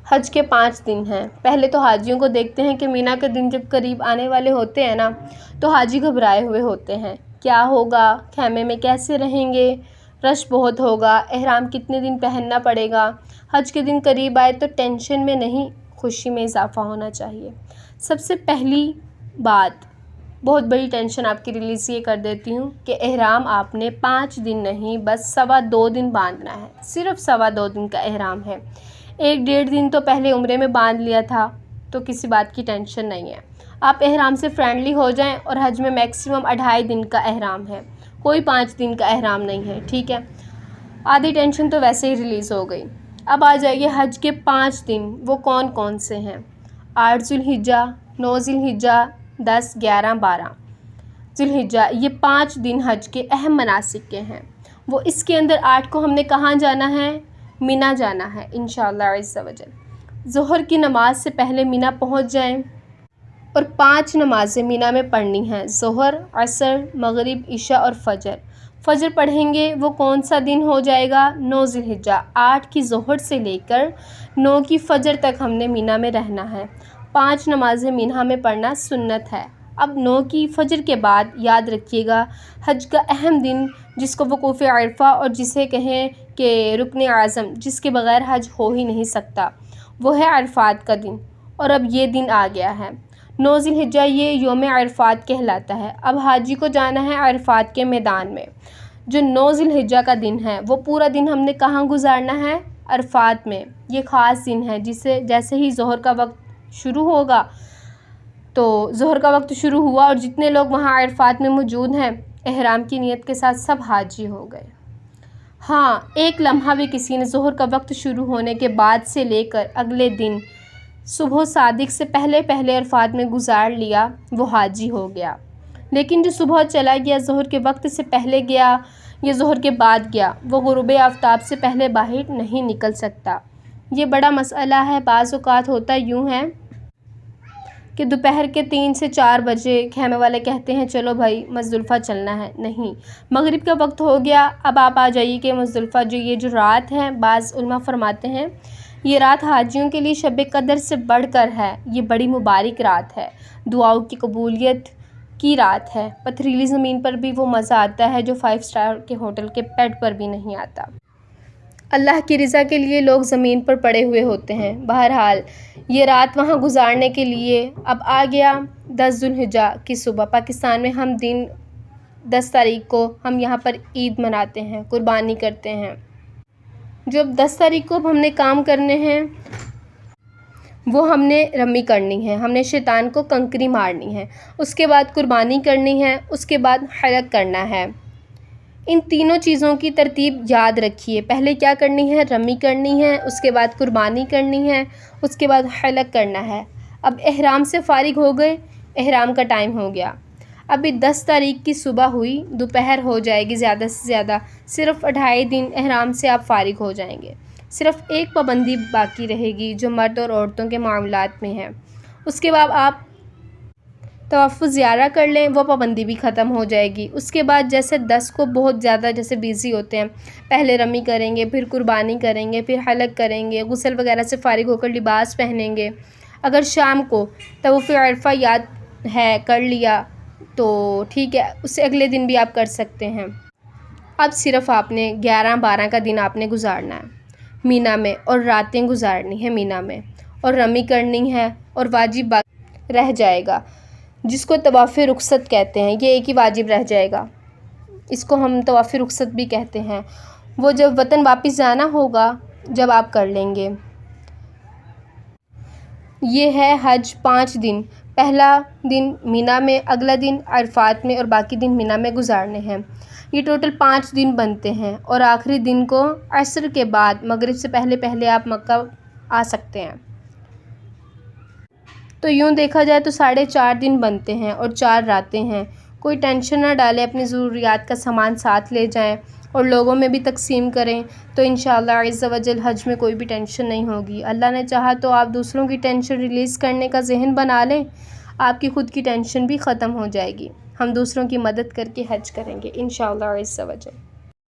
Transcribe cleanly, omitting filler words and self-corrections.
حج کے 5 دن ہیں۔ پہلے تو حاجیوں کو دیکھتے ہیں کہ مینا کے دن جب قریب آنے والے ہوتے ہیں نا تو حاجی گھبرائے ہوئے ہوتے ہیں، کیا ہوگا، خیمے میں کیسے رہیں گے، رش بہت ہوگا، احرام کتنے دن پہننا پڑے گا۔ حج کے دن قریب آئے تو ٹینشن میں نہیں، خوشی میں اضافہ ہونا چاہیے۔ سب سے پہلی بات، بہت بڑی ٹینشن آپ کی ریلیز یہ کر دیتی ہوں کہ احرام آپ نے 5 دن نہیں بس 2.25 دن باندھنا ہے، صرف 2.25 دن کا احرام ہے۔ 1.5 دن تو پہلے عمرے میں باندھ لیا تھا تو کسی بات کی ٹینشن نہیں ہے۔ آپ احرام سے فرینڈلی ہو جائیں، اور حج میں میکسیمم 2.5 دن کا احرام ہے، کوئی 5 دن کا احرام نہیں ہے، ٹھیک ہے۔ آدھی ٹینشن تو ویسے ہی ریلیز ہو گئی۔ اب آ جائیے حج کے 5 دن، وہ کون کون سے ہیں؟ 8 ذو الحجہ، 9 ذی الحجہ، 10، 11، 12 ذی الحجہ، یہ 5 دن حج کے اہم مناسک کے ہیں۔ وہ اس کے اندر 8 کو ہم نے کہاں جانا ہے؟ مینا جانا ہے انشاءاللہ عز و جل۔ ظہر کی نماز سے پہلے مینا پہنچ جائیں، اور 5 نمازیں مینا میں پڑھنی ہیں، ظہر، عصر، مغرب، عشاء اور فجر۔ فجر پڑھیں گے، وہ کون سا دن ہو جائے گا؟ 9 ذی الحجہ۔ 8 کی ظہر سے لے کر 9 کی فجر تک ہم نے مینا میں رہنا ہے۔ 5 نمازیں مینا میں پڑھنا سنت ہے۔ اب 9 کی فجر کے بعد یاد رکھیے گا، حج کا اہم دن جس کو وقوف عرفہ اور جسے کہیں کہ رکن اعظم، جس کے بغیر حج ہو ہی نہیں سکتا، وہ ہے عرفات کا دن، اور اب یہ دن آ گیا ہے 9 ذی الحجہ، یہ یوم عرفات کہلاتا ہے۔ اب حاجی کو جانا ہے عرفات کے میدان میں۔ جو 9 ذی الحجہ کا دن ہے وہ پورا دن ہم نے کہاں گزارنا ہے؟ عرفات میں۔ یہ خاص دن ہے جسے جیسے ہی ظہر کا وقت شروع ہوگا تو ظہر کا وقت شروع ہوا اور جتنے لوگ وہاں عرفات میں موجود ہیں احرام کی نیت کے ساتھ سب حاجی ہو گئے۔ ہاں، ایک لمحہ بھی کسی نے ظہر کا وقت شروع ہونے کے بعد سے لے کر اگلے دن صبح صادق سے پہلے عرفات میں گزار لیا، وہ حاجی ہو گیا۔ لیکن جو صبح چلا گیا، ظہر کے وقت سے پہلے گیا یا ظہر کے بعد گیا، وہ غروب آفتاب سے پہلے باہر نہیں نکل سکتا۔ یہ بڑا مسئلہ ہے۔ بعض اوقات ہوتا یوں ہے کہ دوپہر کے 3 سے 4 بجے خیمے والے کہتے ہیں چلو بھائی مزدلفہ چلنا ہے، نہیں، مغرب کا وقت ہو گیا، اب آپ آ جائیے کہ مزدلفہ جو رات ہے، بعض علماء فرماتے ہیں یہ رات حاجیوں کے لیے شب قدر سے بڑھ کر ہے، یہ بڑی مبارک رات ہے، دعاؤں کی قبولیت کی رات ہے۔ پتھریلی زمین پر بھی وہ مزہ آتا ہے جو 5 اسٹار کے ہوٹل کے بیڈ پر بھی نہیں آتا۔ اللہ کی رضا کے لیے لوگ زمین پر پڑے ہوئے ہوتے ہیں۔ بہرحال یہ رات وہاں گزارنے کے لیے اب آ گیا 10 ذو الحجہ کی صبح۔ پاکستان میں ہم دن 10 تاریخ کو ہم یہاں پر عید مناتے ہیں، قربانی کرتے ہیں۔ جو اب 10 تاریخ کو ہم نے کام کرنے ہیں وہ ہم نے رمی کرنی ہے، ہم نے شیطان کو کنکری مارنی ہے، اس کے بعد قربانی کرنی ہے، اس کے بعد حلق کرنا ہے۔ ان تینوں چیزوں کی ترتیب یاد رکھیے، پہلے کیا کرنی ہے؟ رمی کرنی ہے، اس کے بعد قربانی کرنی ہے، اس کے بعد حلق کرنا ہے۔ اب احرام سے فارغ ہو گئے، احرام کا ٹائم ہو گیا، ابھی 10 تاریخ کی صبح ہوئی، دوپہر ہو جائے گی زیادہ سے زیادہ، صرف 2.5 دن احرام سے آپ فارغ ہو جائیں گے۔ صرف ایک پابندی باقی رہے گی جو مرد اور عورتوں کے معاملات میں ہے، اس کے بعد آپ طواف زیارہ کر لیں، وہ پابندی بھی ختم ہو جائے گی۔ اس کے بعد جیسے 10 کو بہت زیادہ جیسے بیزی ہوتے ہیں، پہلے رمی کریں گے، پھر قربانی کریں گے، پھر حلق کریں گے، غسل وغیرہ سے فارغ ہو کر لباس پہنیں گے۔ اگر شام کو طواف عرفہ یاد ہے کر لیا تو ٹھیک ہے، اس سے اگلے دن بھی آپ کر سکتے ہیں۔ اب صرف آپ نے 11-12 کا دن آپ نے گزارنا ہے مینا میں، اور راتیں گزارنی ہے مینا میں، اور رمی کرنی ہے، اور واجب رہ جائے گا جس کو طواف رخصت کہتے ہیں، یہ ایک ہی واجب رہ جائے گا، اس کو ہم طواف رخصت بھی کہتے ہیں، وہ جب وطن واپس جانا ہوگا جب آپ کر لیں گے۔ یہ ہے حج 5 دن، پہلا دن مینا میں، اگلا دن عرفات میں، اور باقی دن مینا میں گزارنے ہیں۔ یہ ٹوٹل 5 دن بنتے ہیں، اور آخری دن کو عصر کے بعد مغرب سے پہلے آپ مکہ آ سکتے ہیں۔ تو یوں دیکھا جائے تو 4.5 دن بنتے ہیں اور 4 راتیں ہیں۔ کوئی ٹینشن نہ ڈالیں، اپنی ضروریات کا سامان ساتھ لے جائیں اور لوگوں میں بھی تقسیم کریں، تو انشاءاللہ عز و جل حج میں کوئی بھی ٹینشن نہیں ہوگی۔ اللہ نے چاہا تو آپ دوسروں کی ٹینشن ریلیز کرنے کا ذہن بنا لیں، آپ کی خود کی ٹینشن بھی ختم ہو جائے گی۔ ہم دوسروں کی مدد کر کے حج کریں گے انشاءاللہ عز و جل۔